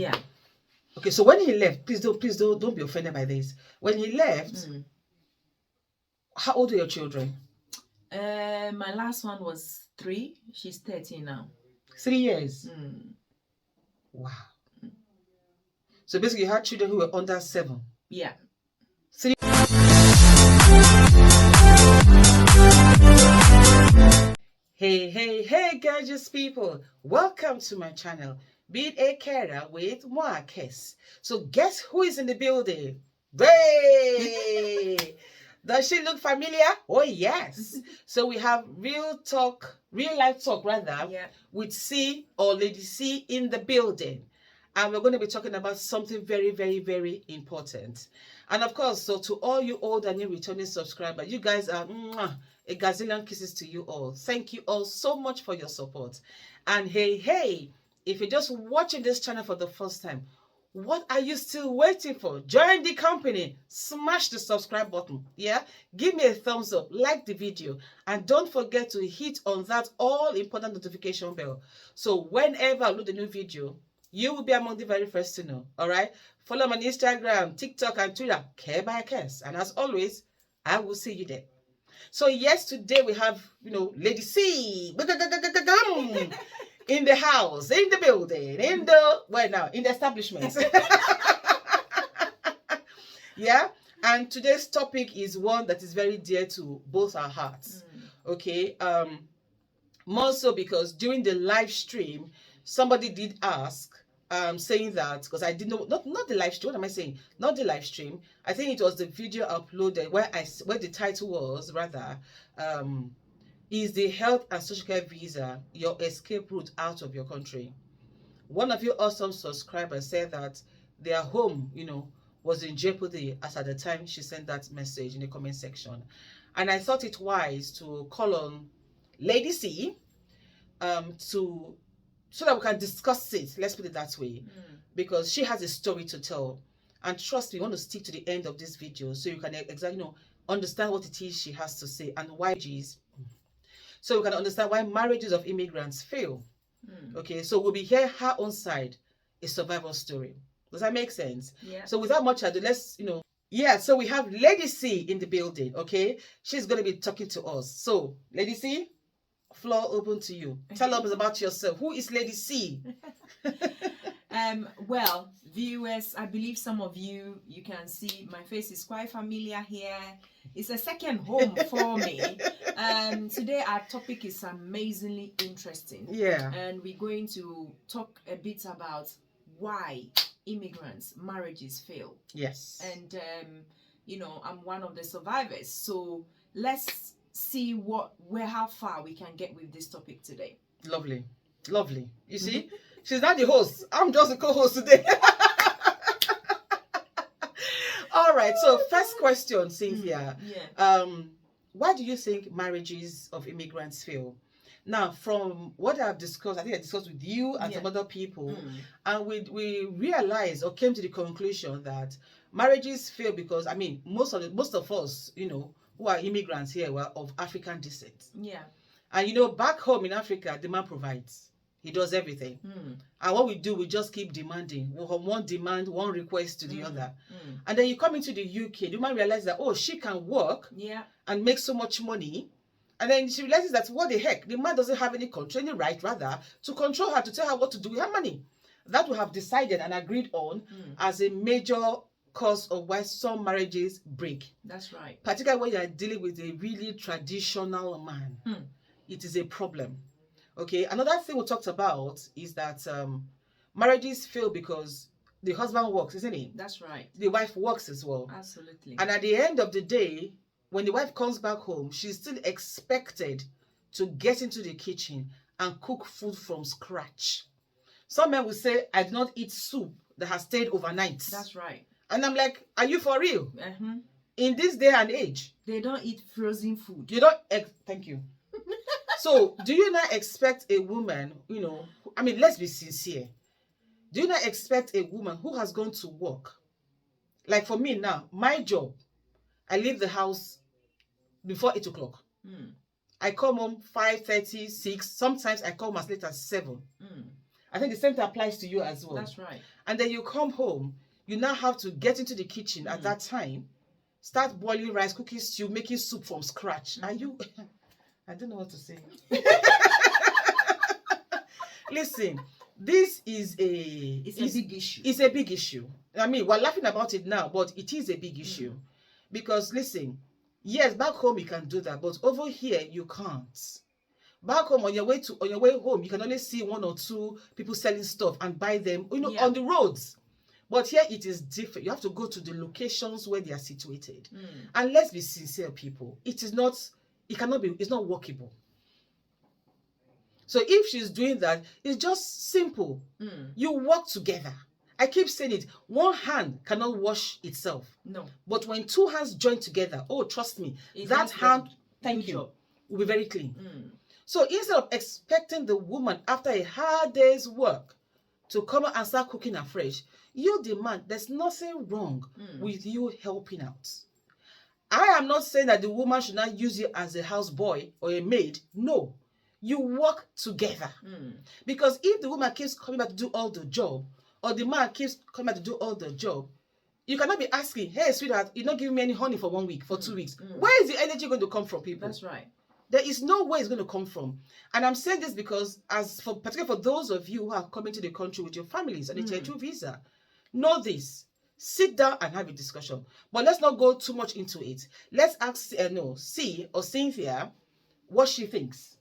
Yeah. Okay, so when he left, please don't be offended by this. When he left, how old are your children? My last one was 3. She's 13 now. 3 years. Wow. So basically, you had children who were under 7. Yeah. 3. Hey, gorgeous people. Welcome to my channel, Be It a Carer with Moakes. So guess who is in the building? Hey! Does she look familiar? Oh, yes. So we have real life talk rather, Yeah. with C or Lady C in the building. And we're going to be talking about something very, very, very important. And of course, so to all you old and new returning subscribers, you guys are a gazillion kisses to you all. Thank you all so much for your support. And hey, if you're just watching this channel for the first time, what are you still waiting for? Join the company. Smash the subscribe button. Yeah, give me a thumbs up, like the video, and don't forget to hit on that all important notification bell. So whenever I load a new video, you will be among the very first to know. All right. Follow me on Instagram, TikTok, and Twitter. Care by Cares. And as always, I will see you there. So yes, today we have, Lady Cee in the house, in the building, in the establishment. Yeah. And today's topic is one that is very dear to both our hearts. Okay. More so because during the live stream, somebody did ask, saying that, because I didn't know, not the live stream. What am I saying? Not the live stream. I think it was the video uploaded where the title was rather, is the health and social care visa your escape route out of your country? One of your awesome subscribers said that their home, was in jeopardy as at the time she sent that message in the comment section. And I thought it wise to call on Lady Cee, so that we can discuss it. Let's put it that way, because she has a story to tell, and trust me, we want to stick to the end of this video so you can exactly understand what it is she has to say and why so we can understand why marriages of immigrants fail. Okay, so we'll be here her own side, a survival story. Does that make sense? Yeah. So without much ado, let's yeah. So we have Lady Cee in the building. Okay, she's going to be talking to us. So Lady Cee, floor open to you. Tell us about yourself. Who is Lady Cee? Well, viewers, I believe some of you can see my face is quite familiar here. It's a second home for me. Today our topic is amazingly interesting. Yeah. And we're going to talk a bit about why immigrants marriages fail. Yes. And I'm one of the survivors. So let's see how far we can get with this topic today. Lovely. You see, she's not the host. I'm just a co-host today. All right. So first question, Cynthia. Yeah. Why do you think marriages of immigrants fail? Now, from what I've discussed, I think I discussed with you and some other people, and we realized or came to the conclusion that marriages fail because most of us, who are immigrants here were of African descent. Yeah. And back home in Africa, the man provides. He does everything. And what we do, we just keep demanding. One demand, one request to the other. And then you come into the UK, the man realizes that, she can work and make so much money. And then she realizes that, what the heck, the man doesn't have any control, any right, rather, to control her, to tell her what to do with her money. That we have decided and agreed on as a major cause of why some marriages break. That's right. Particularly when you are dealing with a really traditional man. It is a problem. Okay, another thing we talked about is that marriages fail because the husband works, isn't he? That's right. The wife works as well. Absolutely. And at the end of the day, when the wife comes back home, she's still expected to get into the kitchen and cook food from scratch. Some men will say, I do not eat soup that has stayed overnight. That's right. And I'm like, are you for real? In this day and age, they don't eat frozen food. You don't. Thank you. So, do you not expect a woman, let's be sincere. Do you not expect a woman who has gone to work? Like for me now, my job, I leave the house before 8 o'clock. I come home 5:30, 6. Sometimes I come as late as 7. I think the same thing applies to you as well. That's right. And then you come home, you now have to get into the kitchen at that time, start boiling rice, cooking stew, making soup from scratch. Are you? I don't know what to say. Listen, this is It's a big issue. It's a big issue. I mean, we're laughing about it now, but it is a big issue. Because listen, yes, back home you can do that, but over here you can't. Back home, on your way home, you can only see one or two people selling stuff and buy them, on the roads. But here it is different. You have to go to the locations where they are situated. And let's be sincere, people. It's not workable. So if she's doing that, it's just simple. You work together. I keep saying it. One hand cannot wash itself. No. But when two hands join together, oh, trust me, that hand, thank you, will be very clean. So instead of expecting the woman after a hard day's work to come out and start cooking afresh, you demand, there's nothing wrong with you helping out. I am not saying that the woman should not use you as a houseboy or a maid. No. You work together. Because if the woman keeps coming back to do all the job, or the man keeps coming back to do all the job, you cannot be asking, hey, sweetheart, you're not giving me any honey for 1 week, for 2 weeks. Where is the energy going to come from, people? That's right. There is no way it's going to come from. And I'm saying this because, particularly for those of you who are coming to the country with your families on a Tier 2 visa, know this. Sit down and have a discussion. But let's not go too much into it. Let's ask C or Cynthia what she thinks.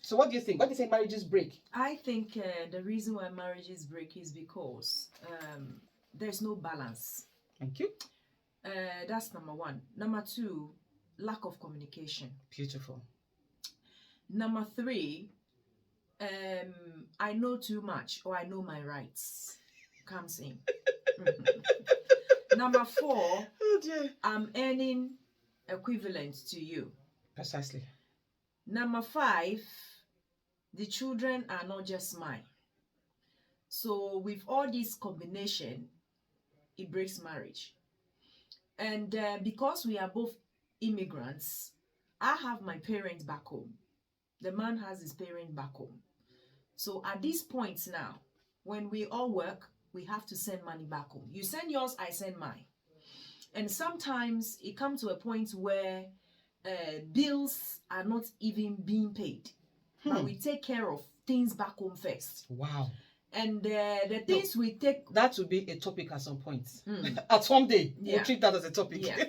So what do you think? What do you think marriages break? I think the reason why marriages break is because there's no balance. Thank you. That's number one. Number two, lack of communication. Beautiful. Number three, I know too much, or I know my rights comes in. Number four, Oh dear. I'm earning equivalent to you. Precisely. Number five, the children are not just mine. So with all this combination, it breaks marriage. And because we are both immigrants, I have my parents back home. The man has his parents back home. So at this point now, when we all work, we have to send money back home. You send yours, I send mine. And sometimes it comes to a point where bills are not even being paid. But we take care of things back home first. Wow. And the things we take... That will be a topic at some point. At some day, we'll treat that as a topic. Yeah.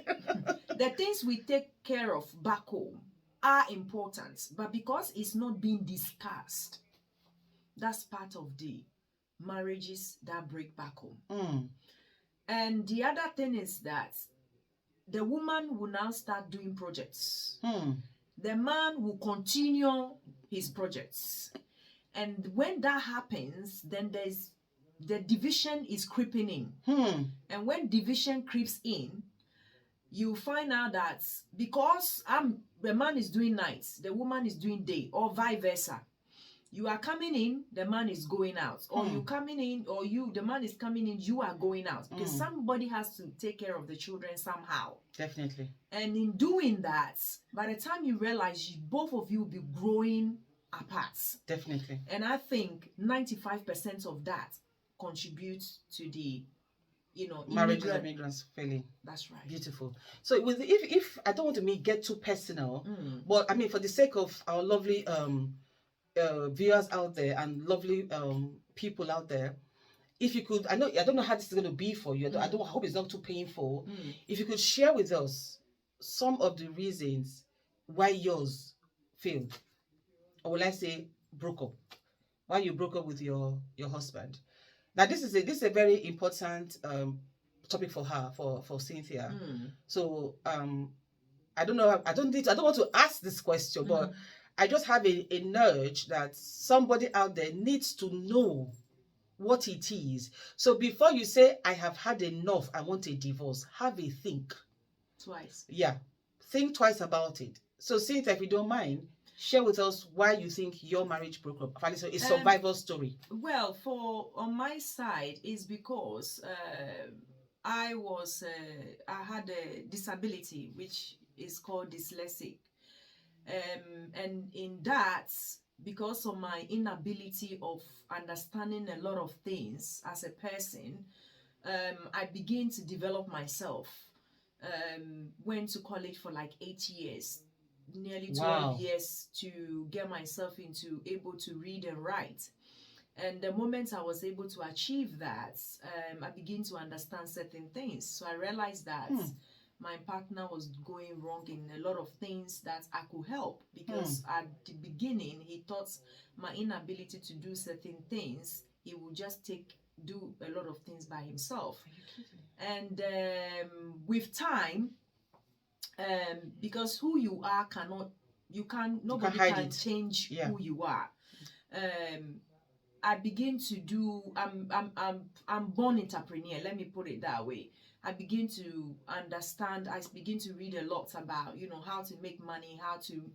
The things we take care of back home are important. But because it's not being discussed, that's part of the marriages that break back home. And the other thing is that the woman will now start doing projects. The man will continue his projects. And when that happens, then the division is creeping in. And when division creeps in, you find out that because the man is doing nights, the woman is doing day, or vice versa. You are coming in, the man is going out. Or you coming in, or the man is coming in, you are going out. Because somebody has to take care of the children somehow. Definitely. And in doing that, by the time you realize, both of you will be growing apart. Definitely. And I think 95% of that contributes to the, marriages of immigrants failing. That's right. Beautiful. So if I don't want to get too personal, but I mean, for the sake of our lovely viewers out there and lovely people out there, if you could, I don't know how this is going to be for you. I hope it's not too painful. If you could share with us some of the reasons why yours failed, or will I say broke up? Why you broke up with your husband? Now this is a very important topic for her, for Cynthia. So I don't know. I don't want to ask this question, but I just have a nudge that somebody out there needs to know what it is. So before you say, I have had enough, I want a divorce, have a think. Twice. Yeah. Think twice about it. So Cynthia, if you don't mind, share with us why you think your marriage broke up. So a survival story. Well, on my side, is because I had a disability which is called dyslexic. And in that, because of my inability of understanding a lot of things as a person, I began to develop myself. Went to college for like 8 years, nearly 12 Wow. years to get myself into able to read and write. And the moment I was able to achieve that, I began to understand certain things. So I realized that my partner was going wrong in a lot of things that I could help, because at the beginning he thought my inability to do certain things, he would just do a lot of things by himself. And with time, because who you are nobody hide can it. change Yeah. who you are. I begin to do. I'm born entrepreneur. Let me put it that way. I begin to understand. I begin to read a lot about how to make money, how to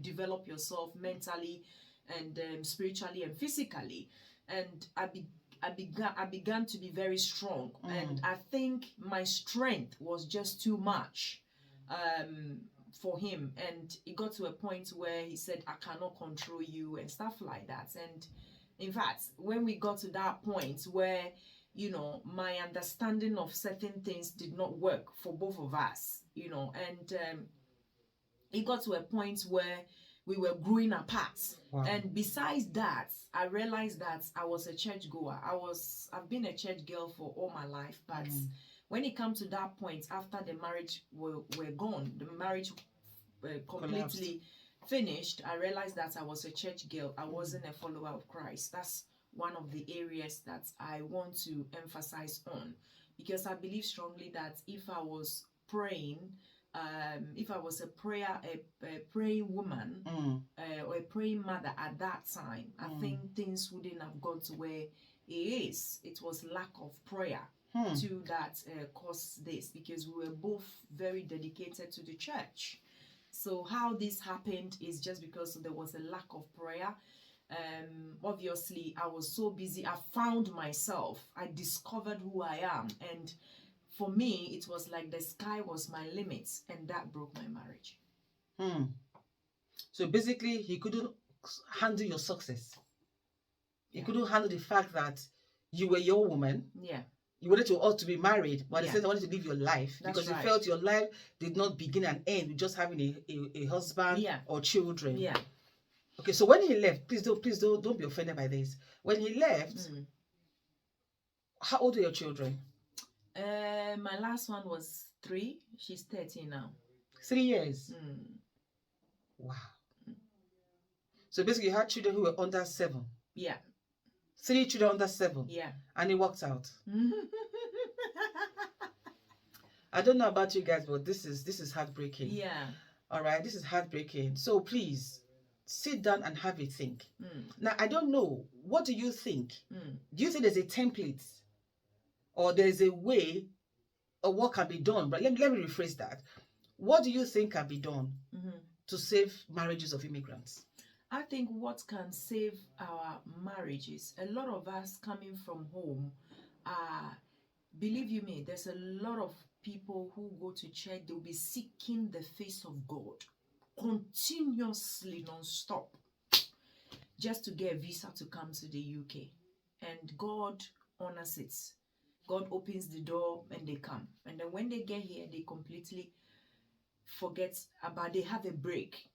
develop yourself mentally, and spiritually and physically. And I began to be very strong, and I think my strength was just too much for him, and it got to a point where he said, I cannot control you and stuff like that. And in fact, when we got to that point where my understanding of certain things did not work for both of us, and it got to a point where we were growing apart. Wow. And besides that, I realized that I was a church goer. I've been a church girl for all my life, but when it comes to that point, after the marriage were gone, the marriage completely finished, I realized that I was a church girl. I wasn't a follower of Christ. That's one of the areas that I want to emphasize on, because I believe strongly that if I was praying, if I was a praying woman or a praying mother at that time, I think things wouldn't have gone to where it is. It was lack of prayer to that caused this, because we were both very dedicated to the church. So how this happened is just because there was a lack of prayer. Obviously, I was so busy. I found myself. I discovered who I am. And for me, it was like the sky was my limit, and that broke my marriage. So basically, he couldn't handle your success. He couldn't handle the fact that you were your woman. Yeah. You wanted to all to be married, but instead you wanted to live your life. That's because you felt your life did not begin and end with just having a husband or children. Yeah. Okay, so when he left, please don't be offended by this. When he left, how old are your children? My last one was 3. She's 13 now. 3 years. Wow. So basically, you had children who were under 7. Yeah. 3 children under 7. Yeah. And it worked out. I don't know about you guys, but this is heartbreaking. Yeah. All right, this is heartbreaking. So please sit down and have a think. Now, I don't know. What do you think? Do you think there's a template or there's a way or what can be done? But let me rephrase that. What do you think can be done to save marriages of immigrants? I think what can save our marriages, a lot of us coming from home, believe you me, there's a lot of people who go to church, they'll be seeking the face of God continuously, non-stop, just to get a visa to come to the UK. And God honors it. God opens the door and they come. And then when they get here, they completely forget about, they have a break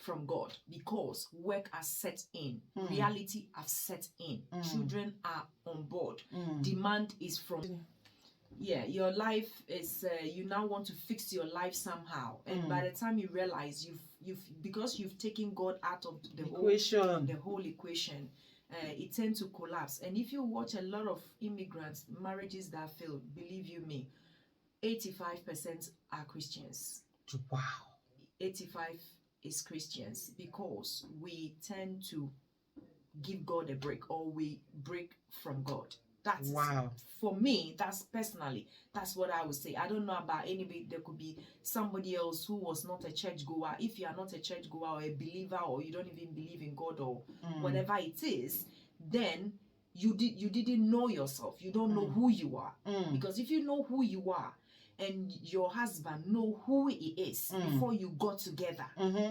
from God because work has set in, reality has set in, children are on board, demand is from your life is you now want to fix your life somehow, and by the time you realize because you've taken God out of the whole equation, it tends to collapse. And if you watch a lot of immigrants marriages that fail, believe you me, 85% are Christians. Wow. 85 is Christians, because we tend to give God a break, or we break from God. That's for me, that's personally, that's what I would say. I don't know about anybody. There could be somebody else who was not a church goer. If you are not a church goer or a believer, or you don't even believe in God or whatever it is, then you didn't know yourself. You don't know who you are. Because if you know who you are and your husband know who he is before you got together,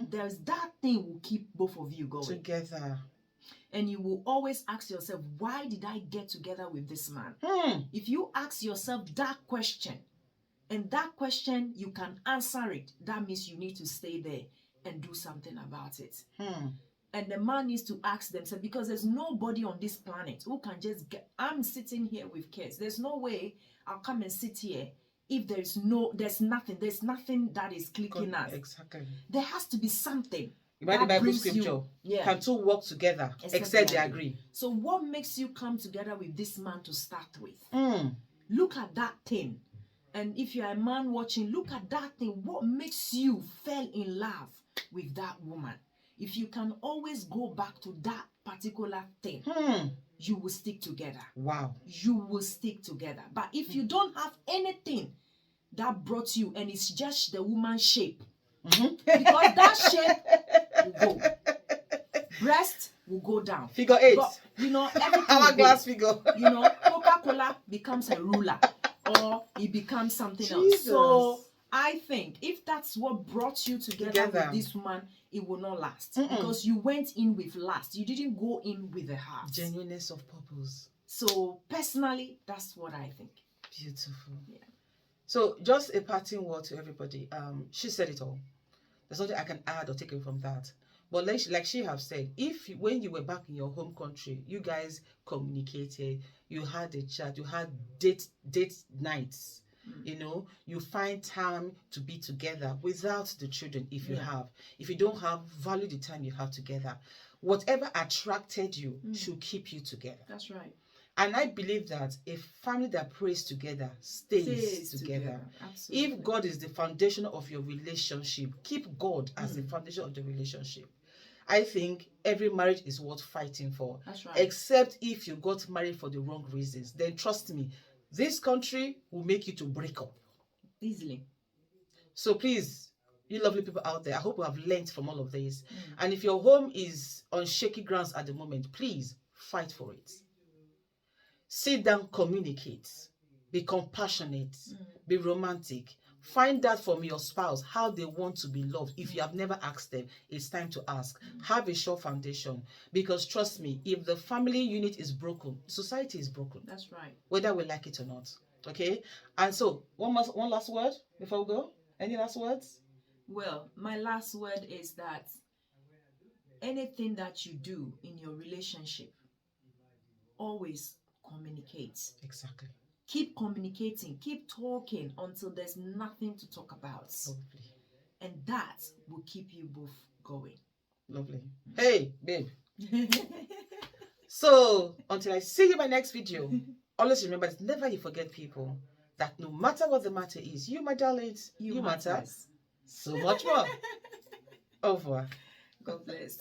there's that thing will keep both of you going together. And you will always ask yourself, why did I get together with this man? If you ask yourself that question, and that question you can answer it, that means you need to stay there and do something about it. And the man needs to ask themselves, because there's nobody on this planet who can just get, I'm sitting here with kids. There's no way I'll come and sit here if there's nothing that is clicking us. Exactly. There has to be something. You might the Bible scripture. Can two work together except they agree? So what makes you come together with this man to start with? Look at that thing. And if you're a man watching, look at that thing. What makes you fall in love with that woman? If you can always go back to that particular thing, you will stick together. Wow. You will stick together. But if you don't have anything that brought you, and it's just the woman's shape, because that shape will go. Breast will go down. Figure 8. But, everything Hourglass figure. Coca-Cola becomes a ruler, or it becomes something else. So I think if that's what brought you together with this woman, it will not last. Because you went in with lust. You didn't go in with the heart. Genuineness of purpose. So personally, that's what I think. Beautiful. Yeah. So just a parting word to everybody. She said it all. There's nothing I can add or take away from that. But like she have said, when you were back in your home country, you guys communicated, you had a chat, you had date nights. You find time to be together without the children. If you have, if you don't have, value the time you have together. Whatever attracted you should keep you together. That's right. And I believe that a family that prays together stays together. Absolutely. If God is the foundation of your relationship, keep God as the foundation of the relationship. I think every marriage is worth fighting for. That's right. Except if you got married for the wrong reasons. Then trust me, this country will make you to break up. Easily. So please, you lovely people out there, I hope you have learned from all of this. And if your home is on shaky grounds at the moment, please fight for it. Sit down, communicate. Be compassionate. Be romantic. Find out from your spouse how they want to be loved. If you have never asked them, it's time to ask. Have a sure foundation. Because trust me, if the family unit is broken, society is broken. That's right. Whether we like it or not. Okay? And so, one last word before we go. Any last words? Well, my last word is that anything that you do in your relationship, always communicate. Exactly. Keep communicating, keep talking until there's nothing to talk about. Lovely. And that will keep you both going. Lovely. Hey, babe. So, until I see you in my next video, always remember that never you forget, people, that no matter what the matter is, you, my darlings, you matter so much more. Au revoir. God bless.